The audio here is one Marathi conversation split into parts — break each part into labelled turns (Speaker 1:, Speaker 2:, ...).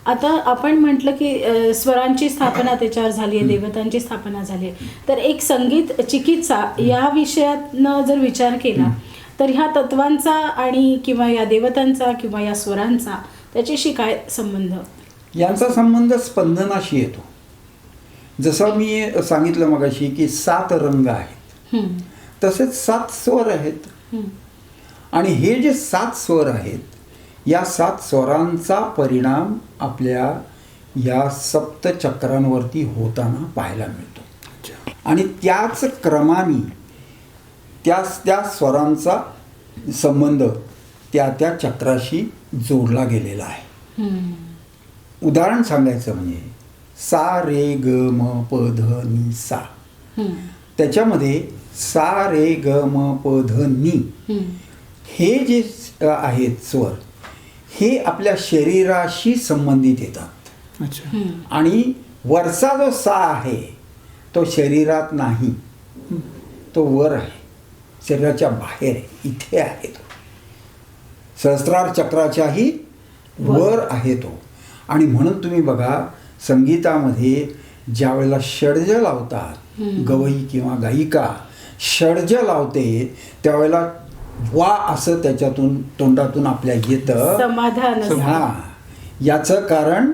Speaker 1: आता आपण म्हटलं की स्वरांची स्थापना त्याच्यावर झाली आहे, देवतांची स्थापना झाली आहे, तर एक संगीत चिकित्सा या विषयातनं जर विचार केला तर ह्या तत्वांचा आणि किंवा या देवतांचा किंवा या स्वरांचा त्याच्याशी काय संबंध?
Speaker 2: यांचा संबंध स्पंदनाशी येतो. जसं मी सांगितलं मगाशी की 7 रंग आहेत, तसेच 7 स्वर आहेत. आणि हे जे 7 स्वर आहेत, या 7 स्वरांचा परिणाम आपल्या या सप्तचक्रांवरती होताना पाहायला मिळतो. आणि त्याच क्रमाने त्या स्वरांचा संबंध त्या चक्राशी जोडला गेलेला आहे. उदाहरण सांगायचं म्हणजे सा रे ग म प ध नि सा. त्याच्यामध्ये सा रे ग म प ध नि हे जे आहेत स्वर, हे आपल्या शरीराशी संबंधित येतात. आणि वरचा जो सा आहे तो शरीरात नाही, तो वर आहे, शरीराच्या बाहेर आहे, इथे आहे तो. सहस्रार चक्राच्याही वर आहे तो. आणि म्हणून तुम्ही बघा, संगीतामध्ये ज्या वेळेला षड्ज लावतात, गवई किंवा गायिका षड्ज लावते, त्यावेळेला वा असं त्याच्यातून तोंडातून आपल्या येतं
Speaker 1: समाधान.
Speaker 2: हा, याचं कारण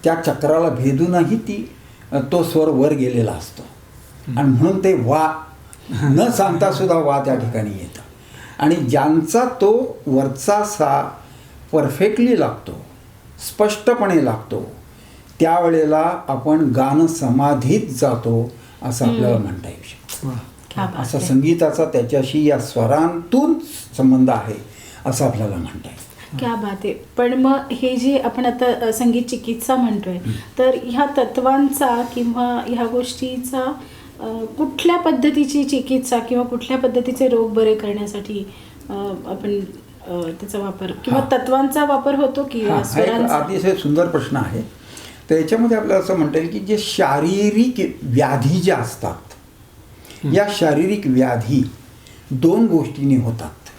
Speaker 2: त्या चक्राला भेदूनही तो स्वर वर गेलेला असतो. आणि म्हणून ते वा न सांगता सुद्धा वा त्या ठिकाणी येतं. आणि ज्यांचा तो वरचा सा परफेक्टली लागतो, स्पष्टपणे लागतो, त्यावेळेला आपण गान समाधीत जातो असं आपल्याला म्हणता येऊ शकतं. असा संगीताचा त्याच्याशी या स्वरांतून संबंध आहे असं आपल्याला म्हणता येईल.
Speaker 1: क्या बात आहे. पण मग हे जे आपण आता संगीत चिकित्सा म्हणतोय, तर ह्या तत्वांचा किंवा ह्या गोष्टीचा कुठल्या पद्धतीची चिकित्सा किंवा कुठल्या पद्धतीचे रोग बरे करण्यासाठी आपण त्याचा वापर किंवा तत्वांचा वापर होतो की स्वरांचा?
Speaker 2: अतिशय सुंदर प्रश्न आहे. तर याच्यामध्ये आपल्याला असं म्हणता येईल की जे शारीरिक व्याधी ज्या असतात, या शारीरिक व्याधी 2 गोष्टींनी होतात.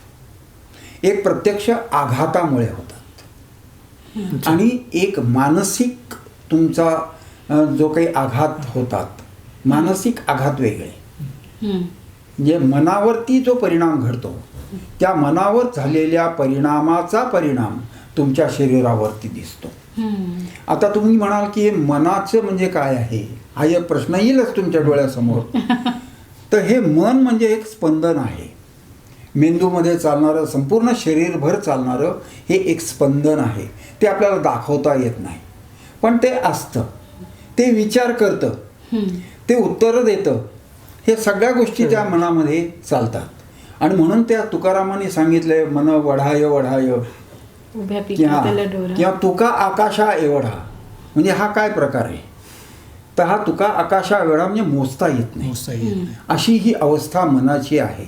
Speaker 2: एक प्रत्यक्ष आघातामुळे होतात आणि एक मानसिक तुमचा जो काही आघात होतात, मानसिक आघात वेगळे. म्हणजे मनावरती जो परिणाम घडतो, त्या मनावर झालेल्या परिणामाचा परिणाम तुमच्या शरीरावरती दिसतो. आता तुम्ही म्हणाल की मनाचं म्हणजे काय आहे, हा एक प्रश्न येईलच तुमच्या डोळ्यासमोर. तर हे मन म्हणजे एक स्पंदन आहे. मेंदूमध्ये चालणारं, संपूर्ण शरीरभर चालणारं हे एक स्पंदन आहे. ते आपल्याला दाखवता येत नाही, पण ते असतं. ते विचार करतं, ते उत्तरं देतं. हे सगळ्या गोष्टी त्या मनामध्ये चालतात. आणि म्हणून त्या तुकारामाने सांगितलंय, मन वढाय वढाय किंवा तुका आकाशा एवढा. म्हणजे हा काय प्रकार आहे? तर हा तुका आकाशा एवढा म्हणजे मोजता येत नाही, अशी ही अवस्था मनाची आहे.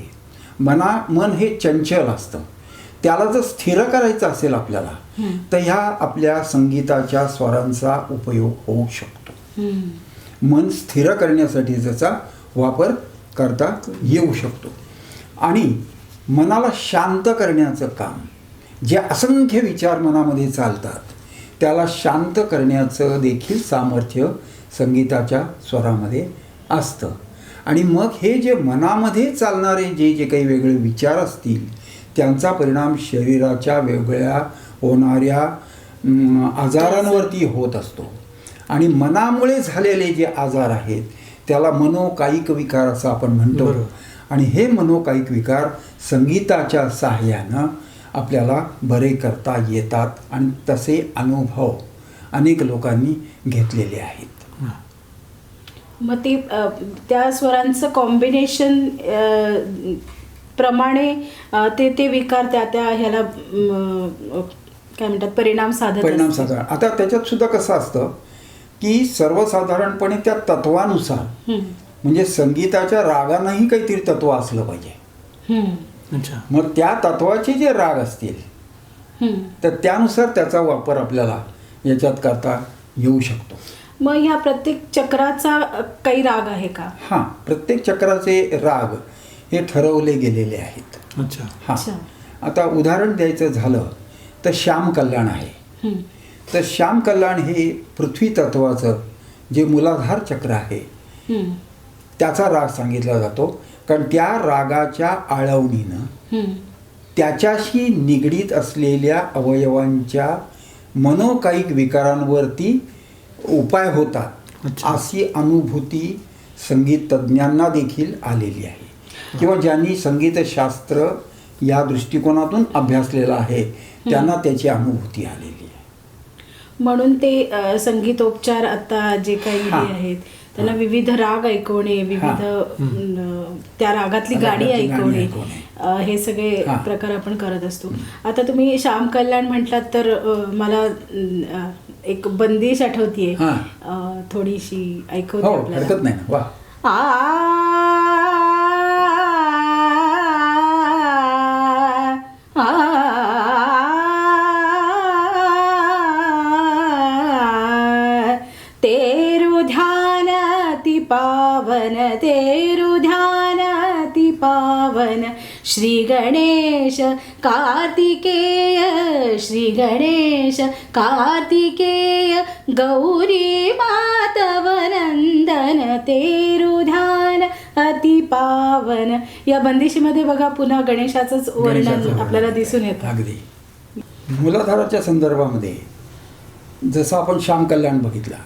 Speaker 2: मन हे चंचल असतं. त्याला जर स्थिर करायचं असेल आपल्याला, तर ह्या आपल्या संगीताच्या स्वरांचा उपयोग होऊ शकतो. मन स्थिर करण्यासाठी त्याचा वापर करता येऊ शकतो. आणि मनाला शांत करण्याचं काम, जे असंख्य विचार मनामध्ये चालतात, त्याला शांत करण्याचं देखील सामर्थ्य संगीताच्या स्वरामध्ये असतं. आणि मग हे जे मनामध्ये चालणारे जे काही वेगळे विचार असतील, त्यांचा परिणाम शरीराच्या वेगळ्या होणाऱ्या आजारांवरती होत असतो. आणि मनामुळे झालेले जे आजार आहेत त्याला मनोकायिक विकार असं आपण म्हणतो. आणि हे मनोकायिक विकार संगीताच्या सहाय्यानं आपल्याला बरे करता येतात. आणि तसे अनुभव अनेक लोकांनी घेतलेले आहेत.
Speaker 1: मग ते त्या स्वरांचं कॉम्बिनेशन प्रमाणे ते विकार त्या ह्याला काय म्हणतात परिणाम साधत.
Speaker 2: आता त्याच्यात सुद्धा कसं असतं की सर्वसाधारणपणे त्या तत्वानुसार, म्हणजे संगीताच्या रागांनाही काहीतरी तत्व असलं पाहिजे. मग त्या तत्वाचे जे राग असतील तर त्यानुसार त्याचा वापर आपल्याला याच्यात करता येऊ शकतो.
Speaker 1: मग ह्या प्रत्येक चक्राचा काही राग आहे का?
Speaker 2: हां, प्रत्येक चक्राचे राग हे ठरवले गेलेले आहेत.
Speaker 1: अच्छा.
Speaker 2: हां, आता उदाहरण द्यायचं झालं तर श्याम कल्याण आहे. तर श्याम कल्याण हे पृथ्वी तत्वाचं जे मूलाधार चक्र आहे त्याचा राग सांगितला जातो. कारण त्या रागाच्या आळवणीनं त्याच्याशी निगडीत असलेल्या अवयवांच्या मनोकायिक विकारांवरती उपाय होतात अशी अनुभूती संगीत तज्ज्ञांना देखील आलेली आहे किंवा ज्यांनी संगीतशास्त्र या दृष्टिकोनातून अभ्यासलेला आहे त्यांना त्याची अनुभूती आलेली आहे.
Speaker 1: म्हणून ते संगीतोपचार आता जे काही हे आहेत त्यांना विविध राग ऐकवणे, विविध त्या रागातली गाणी ऐकवणे, हे सगळे प्रकार आपण करत असतो. आता तुम्ही श्याम कल्याण म्हटलात तर मला एक बंदिश आठवतीये, थोडीशी ऐकवते आपल्याला.
Speaker 2: हरकत नाही. वा.
Speaker 1: तेरु ध्यान अति पावन, तेरु ध्यान अति पावन, श्री गणेश कार्तिकेय, श्री गणेश कार्तिकेय, गौरी मातव नंदन, तेरु ध्यान अति पावन. या बंदिशीमध्ये बघा पुन्हा गणेशाचंच वर्णन आपल्याला दिसून येतं.
Speaker 2: अगदी मूलाधाराच्या संदर्भामध्ये जसं आपण श्याम कल्याण बघितला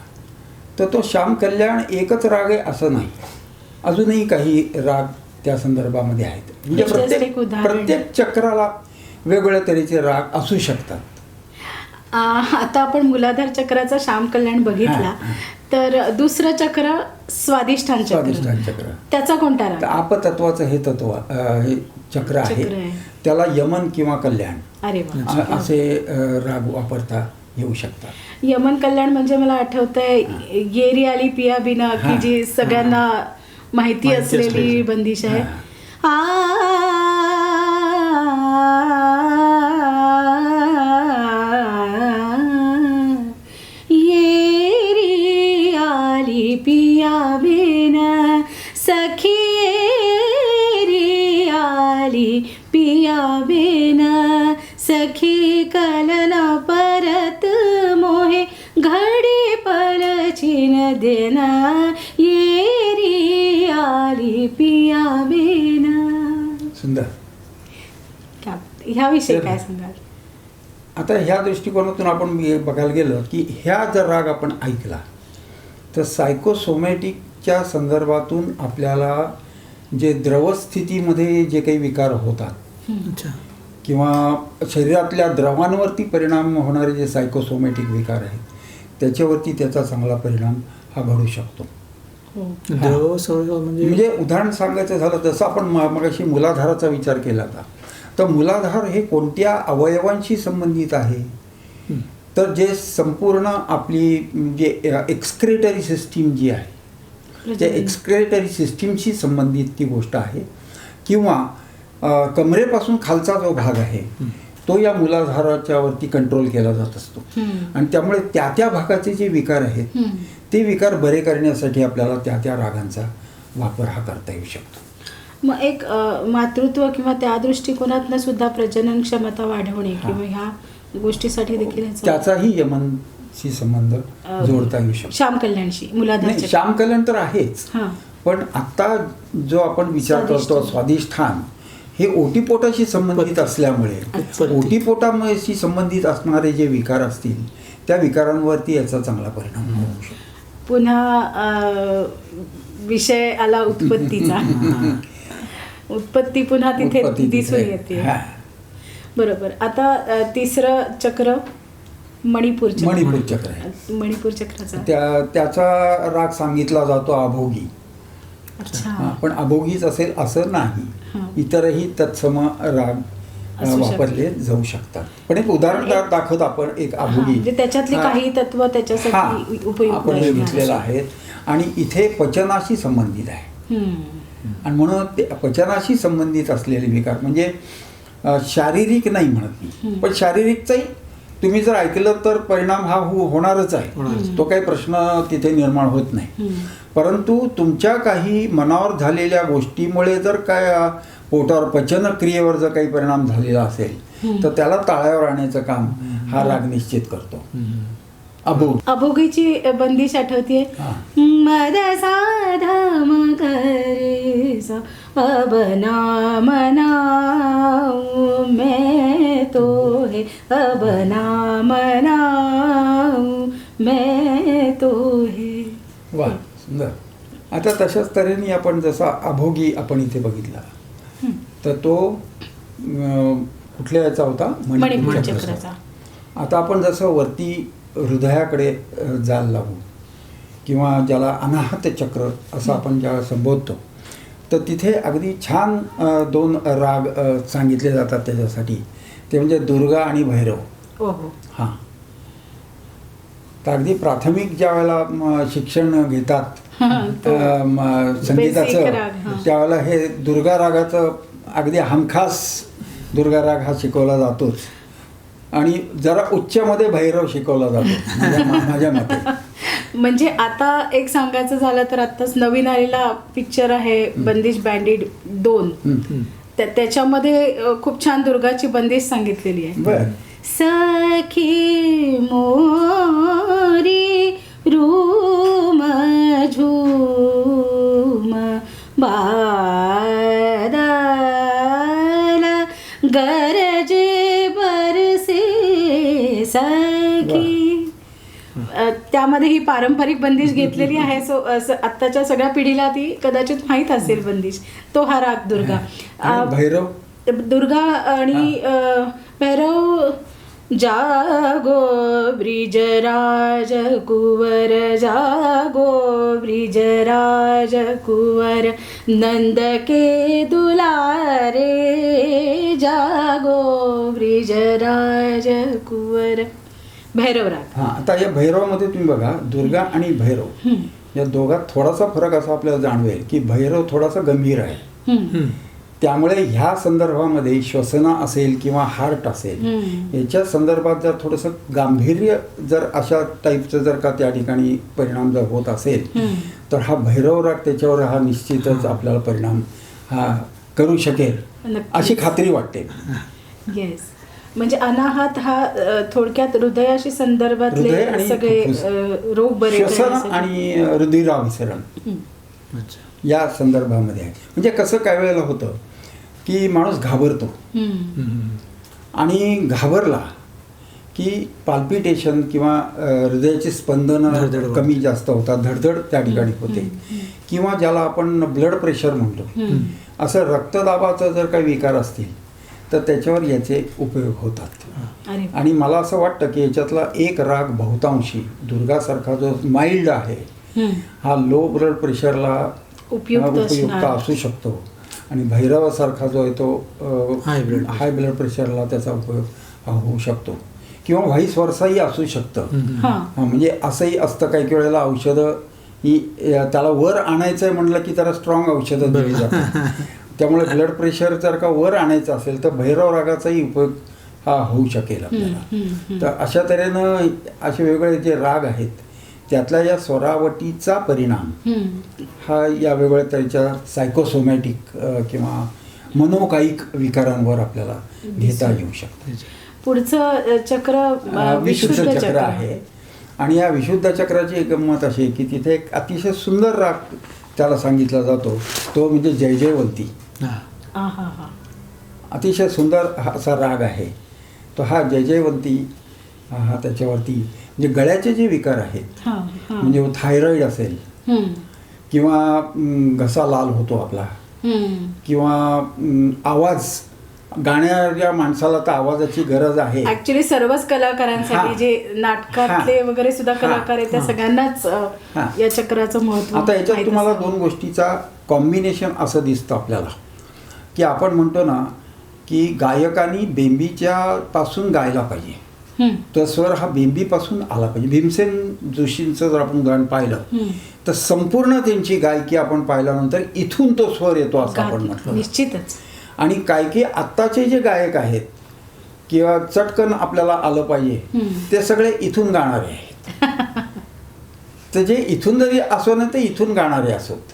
Speaker 2: तर तो श्याम कल्याण एकच राग आहे असं नाही, अजूनही काही राग त्या संदर्भामध्ये आहेत. म्हणजे प्रत्येक चक्राला वेगवेगळ्या तऱ्हेचे राग असू शकतात.
Speaker 1: आता आपण मूलाधार चक्राचा श्याम कल्याण बघितला तर दुसरं चक्र स्वादिष्ठान चक्र, त्याचा कोणता राग?
Speaker 2: आपतत्वाचं हे तत्व हे चक्र आहे, त्याला यमन किंवा कल्याण असे राग वापरता येऊ शकतात.
Speaker 1: यमन कल्याण म्हणजे मला आठवतंय येरी आली पिया बिना, की जी सगळ्यांना माहिती असलेली बंदिश आहे. येरी आली पिया बिना, सखी येरी आली पिया बिना, सखी कलना परत मोहे, घडी पलचीन देना, येरी आली पिया बिना.
Speaker 2: सुंदर.
Speaker 1: ह्याविषयी काय सांगाल?
Speaker 2: आता ह्या दृष्टिकोनातून आपण बघायला गेलं की ह्या जर राग आपण ऐकला तर सायकोसोमॅटिकच्या संदर्भातून आपल्याला जे द्रवस्थितीमध्ये जे काही विकार होतात किंवा शरीरातल्या द्रवांवरती परिणाम होणारे जे सायकोसोमॅटिक विकार आहेत त्याच्यावरती त्याचा चांगला परिणाम हा घडू शकतो. म्हणजे उदाहरण सांगायचं झालं जसं आपण मगाशी मूलाधाराचा विचार केला होता, तर मूलाधार हे कोणत्या अवयवांशी संबंधित आहे, तर जे संपूर्ण आपली जे एक्सक्रेटरी सिस्टीम जी आहे त्या एक्सक्रेटरी सिस्टीमशी संबंधित ती गोष्ट आहे. किंवा कमरेपासून खालचा जो भाग आहे तो या मूलाधाराच्या वरती कंट्रोल केला जात असतो आणि त्यामुळे त्या त्या भागाचे जे विकार आहेत ते विकार बरे करण्यासाठी आपल्याला त्या त्या रागांचा वापर हा करता येऊ शकतो.
Speaker 1: मग एक मातृत्व किंवा त्या दृष्टिकोनातनं सुद्धा प्रजनन क्षमता वाढवणे किंवा ह्या गोष्टीसाठी देखील
Speaker 2: त्याचाही यमनशी संबंध जोडता येऊ शकतो.
Speaker 1: श्याम कल्याणशी मूलाधार
Speaker 2: श्याम कल्याण तर आहेच, पण आता जो आपण विचार करतो स्वादिष्ठान हे ओटीपोटाशी संबंधित असल्यामुळे ओटीपोटाशी संबंधित असणारे जे विकार असतील त्या विकारांवरती याचा चांगला परिणाम होऊ शकतो.
Speaker 1: पुन्हा विषय आला उत्पत्तीचा. उत्पत्ती पुन्हा तिथे दिसून येते. बरोबर. आता तिसरं चक्र मणिपूर
Speaker 2: चक्र आहे.
Speaker 1: मणिपूर चक्राचा
Speaker 2: त्याचा राग सांगितला जातो अभोगी. पण अभोगीच असेल असं नाही, इतरही तत्सम राग वापरले जाऊ शकतात. पण एक उदाहरण दाखवत आपण एक अभोगी
Speaker 1: त्याच्यातली काही तत्व त्याच्यासाठी उपयुक्त
Speaker 2: आपण घेतलेलं आहे आणि इथे पचनाशी संबंधित आहे. आणि म्हणून ते पचनाशी संबंधित असलेले विकार म्हणजे शारीरिक नाही म्हणत मी, पण शारीरिकचाही तुम्ही जर ऐकलं तर परिणाम हा होणारच आहे, तो काही प्रश्न तिथे निर्माण होत नाही. परंतु तुमच्या काही मनावर झालेल्या गोष्टीमुळे जर काय पोटावर पचनक्रियेवर जर काही परिणाम झालेला असेल तर त्याला ताळ्यावर आणण्याचं काम हा राग निश्चित करतो. अभोग
Speaker 1: अभोगीची बंदिश आठवतीये.
Speaker 2: हा.
Speaker 1: मद साधम करे सा अब नाम नाऊ मैं तो है अब नाम नाऊ मैं तो है.
Speaker 2: वा सुंदर. आता तशाच तऱ्हेने आपण जसा अभोगी आपण इथे बघितला तर तो कुठल्या याचा होता?
Speaker 1: मणिपूर चक्राचा.
Speaker 2: आता आपण जसं वरती हृदयाकडे जाल लागू किंवा ज्याला अनाहत चक्र असं आपण ज्याला संबोधतो तर तिथे अगदी छान 2 राग सांगितले जातात त्याच्यासाठी. ते म्हणजे दुर्गा आणि भैरव.
Speaker 1: ओहो.
Speaker 2: हां. तर अगदी प्राथमिक ज्या वेळेला शिक्षण घेतात संगीताचं त्यावेळेला हे दुर्गा रागाचं अगदी हमखास दुर्गा राग हा शिकवला जातोच आणि जरा उच्चमध्ये भैरव शिकवला जातो माझ्या मते.
Speaker 1: म्हणजे आता एक सांगायचं झालं तर आत्ताच नवीन आलेला पिक्चर आहे बंदिश बँडिड 2. त्याच्यामध्ये खूप छान दुर्गाची बंदिश सांगितलेली आहे.
Speaker 2: बरं.
Speaker 1: सखी मोरी रूम झूम बादल गरजे बरसे सखी. त्यामध्ये ही पारंपरिक बंदिश घेतलेली आहे. सो आत्ताच्या सगळ्या पिढीला ती कदाचित माहीत असेल बंदिश. तो हा राग दुर्गा.
Speaker 2: भैरव
Speaker 1: दुर्गा आणि भैरव जागो ब्रिजराज कुवर जागो ब्रिजराज कुवर नंद के दुलारे जागो ब्रिजराज कुवर. भैरव राग.
Speaker 2: हां. आता या भैरवामध्ये तुम्ही बघा दुर्गा आणि भैरव या दोघात थोडासा फरक असा आपल्याला जाणवेल की भैरव थोडासा गंभीर आहे. त्यामुळे ह्या संदर्भामध्ये श्वसना असेल किंवा हार्ट असेल याच्या संदर्भात जर थोडंसं गांभीर्य जर अशा टाईपचं जर का त्या ठिकाणी परिणाम जर होत असेल तर हा भैरव राग त्याच्यावर हा निश्चितच आपल्याला परिणाम हा करू शकेल अशी खात्री वाटते.
Speaker 1: येस. म्हणजे अनाहत हा थोडक्यात हृदयाशी संदर्भातले सगळे रोग बरे
Speaker 2: श्वसन आणि रुधिराभिसरण या संदर्भामध्ये आहे. म्हणजे कसं काय वेळेला होतं की माणूस घाबरतो आणि घाबरला की पाल्पिटेशन किंवा हृदयाची स्पंदनं कमी जास्त होतात, धडधड त्या ठिकाणी होते किंवा ज्याला आपण ब्लड प्रेशर म्हणतो असं रक्तदाबाचा जर काही विकार असतील तर त्याच्यावर याचे उपयोग होतात. आणि मला असं वाटतं की याच्यातला एक राग बहुतांशी दुर्गासारखा जो माइल्ड आहे हा लो ब्लड प्रेशरला उपयुक्त असू शकतो आणि भैरवासारखा जो आहे तो हाय ब्लड प्रेशरला त्याचा उपयोग होऊ शकतो किंवा व्हाईस वर्साही असू शकतं. म्हणजे असंही असतं काही वेळेला औषधं ही त्याला वर आणायचं आहे म्हटलं की त्याला स्ट्रॉंग औषधं दिली जातात. त्यामुळे ब्लड प्रेशर जर का वर आणायचं असेल तर भैरव रागाचाही उपयोग हा होऊ शकेल आपल्याला. तर अशा तऱ्हेनं असे वेगवेगळे जे राग आहेत त्यातल्या या स्वरावटीचा परिणाम हा या वेगवेगळ्या त्याच्या सायकोसोमॅटिक किंवा मनोकायिक विकारांवर आपल्याला घेता येऊ शकतं.
Speaker 1: पुढचं चक्र
Speaker 2: विशुद्ध चक्र आहे आणि या विशुद्ध चक्राची एक गंमत अशी की तिथे एक अतिशय सुंदर राग त्याला सांगितला जातो तो म्हणजे जय जयवंती. अतिशय सुंदर असा राग आहे तो हा जय जयवंती. हा त्याच्यावरती म्हणजे गळ्याचे जे विकार आहेत म्हणजे थायरॉइड असेल किंवा घसा लाल होतो आपला किंवा आवाज गाण्याच्या माणसाला तर आवाजाची गरज आहे.
Speaker 1: ऍक्च्युली सर्वच कलाकारांसाठी जे नाटकातले वगैरे सुद्धा कलाकार आहेत त्या सगळ्यांनाच या चक्राचं महत्त्व.
Speaker 2: आता याच्यात तुम्हाला 2 गोष्टीचा कॉम्बिनेशन असं दिसतं आपल्याला की आपण म्हणतो ना की गायकांनी बेंबीच्या पासून गायला पाहिजे तर स्वर हा बेंबीपासून आला पाहिजे. भीमसेन जोशींचं जर आपण उदाहरण पाहिलं तर संपूर्ण त्यांची गायकी आपण पाहिल्यानंतर इथून तो स्वर येतो असं आपण म्हटलं
Speaker 1: निश्चितच.
Speaker 2: आणि काही आत्ताचे जे गायक आहेत किंवा चटकन आपल्याला आलं पाहिजे ते सगळे इथून गाणारे आहेत. तर जे इथून जरी असो ना ते इथून गाणारे असोत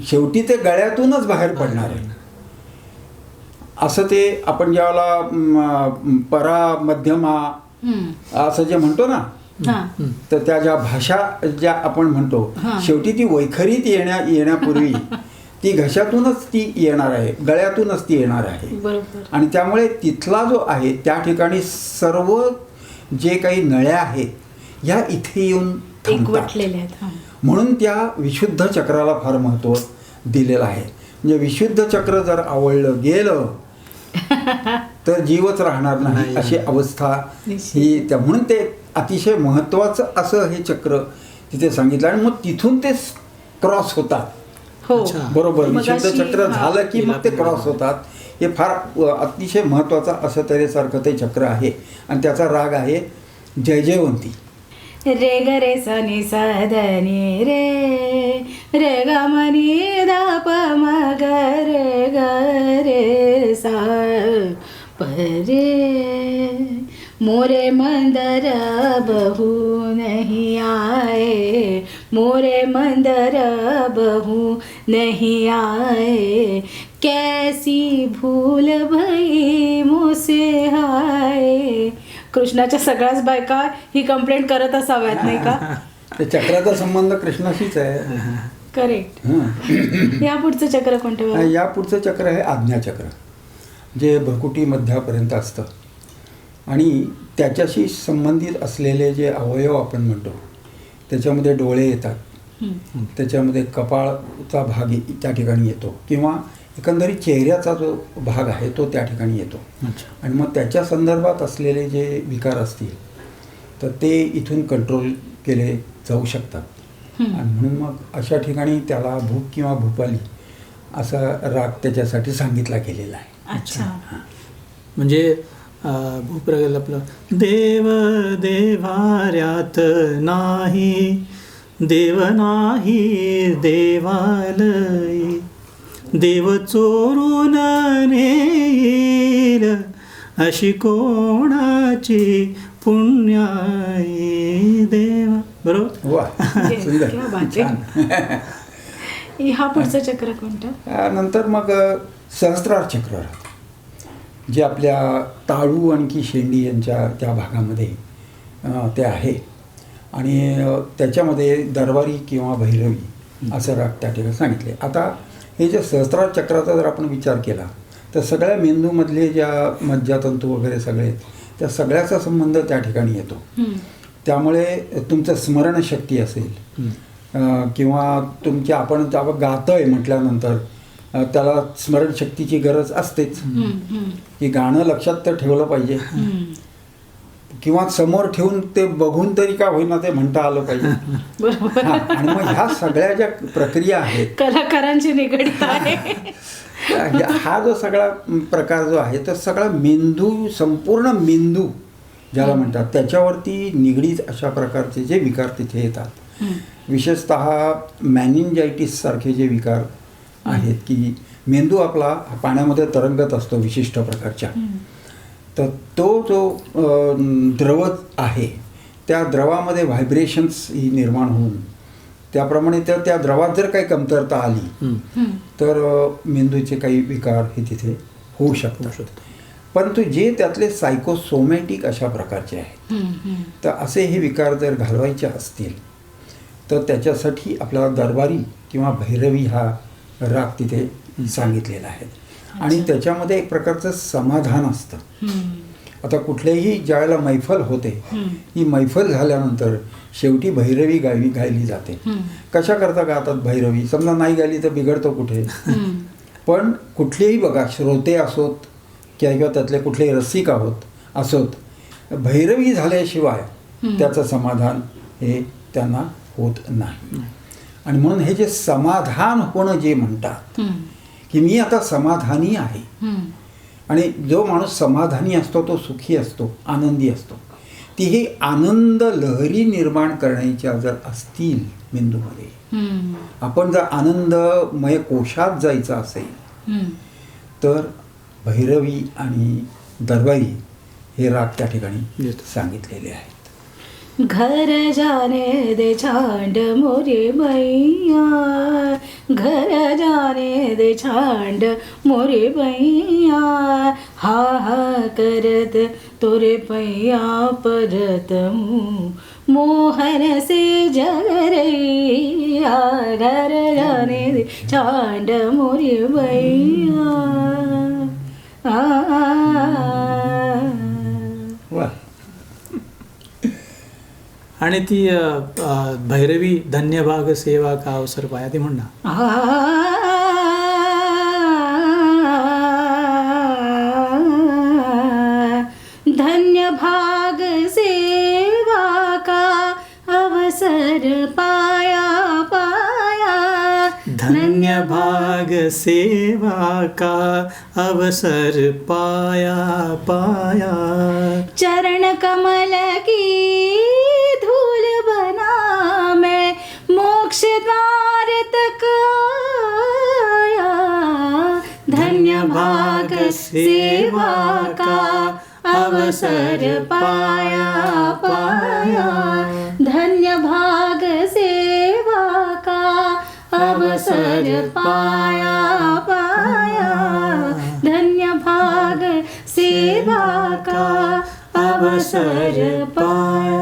Speaker 2: शेवटी ते गळ्यातूनच बाहेर पडणार आहे. असं ते आपण ज्यावेळेला परा मध्यमा असं जे म्हणतो ना, तर त्या ज्या भाषा ज्या आपण म्हणतो, शेवटी ती वैखरीत येण्यापूर्वी ती घशातूनच ती येणार आहे, गळ्यातूनच ती येणार आहे. आणि त्यामुळे तिथला जो आहे त्या ठिकाणी सर्व जे काही नळ्या आहेत ह्या इथे येऊन थांबतात. म्हणून त्या विशुद्ध चक्राला फार महत्त्व दिलेलं आहे. म्हणजे विशुद्ध चक्र जर आवडलं गेलं तर जीवच राहणार नाही अशी अवस्था ही. त्या म्हणून ते अतिशय महत्त्वाचं असं हे चक्र तिथे सांगितलं. आणि मग तिथून ते क्रॉस होतात. बरोबर, विशुद्ध चक्र झालं की मग ते क्रॉस होतात. हे फार अतिशय महत्त्वाचं असं तऱ्हेसारखं ते चक्र आहे. आणि त्याचा राग आहे जय जयवंती.
Speaker 1: रे ग रे स नि स ध नि रे रे ग म नि ध प म ग रे सा प रे. मोरे मंदर बहु नहीं आए, मोरे मंदर बहु नहीं आए, कैसी भूल भई मुझसे हाय. कृष्णाच्या सगळ्याच बायका ही कंप्लेंट करत असाव्यात, नाही का?
Speaker 2: ते चक्राचा संबंध कृष्णाशीच आहे.
Speaker 1: करेक्ट. या पुढचं चक्र कोणतं?
Speaker 2: या पुढचं चक्र आहे आज्ञाचक्र, जे भ्रुकुटी मध्यापर्यंत असतं. आणि त्याच्याशी संबंधित असलेले जे अवयव आपण म्हणतो त्याच्यामध्ये डोळे येतात, त्याच्यामध्ये कपाळचा भाग त्या ठिकाणी येतो, किंवा एकंदरीत चेहऱ्याचा जो भाग आहे तो त्या ठिकाणी येतो. आणि मग त्याच्या संदर्भात असलेले जे विकार असतील तर ते इथून कंट्रोल केले जाऊ शकतात. आणि म्हणून मग अशा ठिकाणी त्याला भूप किंवा भूपाली असा राग त्याच्यासाठी सांगितला गेलेला आहे.
Speaker 1: अच्छा.
Speaker 3: म्हणजे भूप्रगल आपलं देव देवाऱ्यात नाही, देव नाही देवालय, देव चोरून नेईल अशी कोणाची पुण्याई देवा. बरोबर.
Speaker 2: वा,
Speaker 1: हा पुढचं चक्र कोणतं?
Speaker 2: नंतर मग सहस्त्रार चक्र, जे आपल्या ताळू आणखी शेंडी यांच्या त्या भागामध्ये ते आहे. आणि त्याच्यामध्ये दरबारी किंवा भैरवी असं राग त्या ठिकाणी सांगितले. आता हे जे सहस्त्रार चक्राचा जर आपण विचार केला तर सगळ्या मेंदूमधले ज्या मज्जातंतू वगैरे सगळे त्या सगळ्याचा संबंध त्या ठिकाणी येतो. त्यामुळे तुमचं स्मरणशक्ती असेल किंवा तुमच्या आपण गातोय म्हटल्यानंतर त्याला स्मरणशक्तीची गरज असतेच, की गाणं लक्षात तर ठेवलं पाहिजे, किंवा समोर ठेवून ते बघून तरी का होईना ते म्हणता आलं पाहिजे. आणि मग ह्या सगळ्या ज्या प्रक्रिया आहेत
Speaker 1: कलाकारांची निगडीत आहे.
Speaker 2: हा जो सगळा प्रकार जो आहे तर सगळा मेंदू, संपूर्ण मेंदू ज्याला म्हणतात त्याच्यावरती निगडीत अशा प्रकारचे जे विकार तिथे येतात. विशेषतः मॅनिंजायटिस सारखे जे विकार आहेत, की मेंदू आपला पाण्यामध्ये तरंगत असतो विशिष्ट प्रकारच्या, तर तो जो द्रव आहे त्या द्रवामध्ये व्हायब्रेशन्स ही निर्माण होऊन त्याप्रमाणे त्या द्रवात जर काही कमतरता आली तर मेंदूचे काही विकार हे तिथे होऊ शकतात. परंतु जे त्यातले सायकोसोमॅटिक अशा प्रकारचे आहेत तर असे हे विकार जर घालवायचे असतील तर त्याच्यासाठी आपल्याला दरबारी किंवा भैरवी हा राग तिथे सांगितलेला आहे. आणि त्याच्यामध्ये एक प्रकारचं समाधान असतं. आता कुठल्याही ज्यावेळेला मैफल होते, ही मैफल झाल्यानंतर शेवटी भैरवी गायली जाते. कशा करता गातात भैरवी? समजा नाही गायली तर बिघडतो कुठे. पण कुठलेही बघा, श्रोते असोत किंवा त्यातले कुठलेही रसिक असोत, भैरवी झाल्याशिवाय त्याचं समाधान हे त्यांना होत नाही. आणि म्हणून हे जे समाधान होणं जे म्हणतात की मी आता समाधानी आहे, आणि जो माणूस समाधानी असतो तो सुखी असतो, आनंदी असतो. ती ही आनंद लहरी निर्माण करण्याच्या जर असतील मेंदूमध्ये, आपण जर आनंदमय कोशात जायचं असेल तर भैरवी आणि दरबारी हे राग त्या ठिकाणी सांगितलेले आहेत.
Speaker 1: घर जाने दे छांड मोरे मैया, घर जाने दे छांड मोरे मैया, हा हा करत तोरे पैया परत हूँ, मोहन से जगरैया, घर जाने दे छांड मोरे मैया.
Speaker 2: वा.
Speaker 3: आणि ती भैरवी धन्यभाग सेवा का अवसर पाया ती म्हणणार.
Speaker 1: धन्य भाग सेवा का अवसर पाया पाया,
Speaker 3: धन्य भाग सेवा का अवसर पाया पाया,
Speaker 1: चरण कमल की धूल बना मैं मोक्ष द्वार तक आया, धन्य भाग सेवा का अवसर पाया पाया, धन्य भाग सेवा का अवसर पाया पाया, धन्य भाग सेवा का अवसर पाया.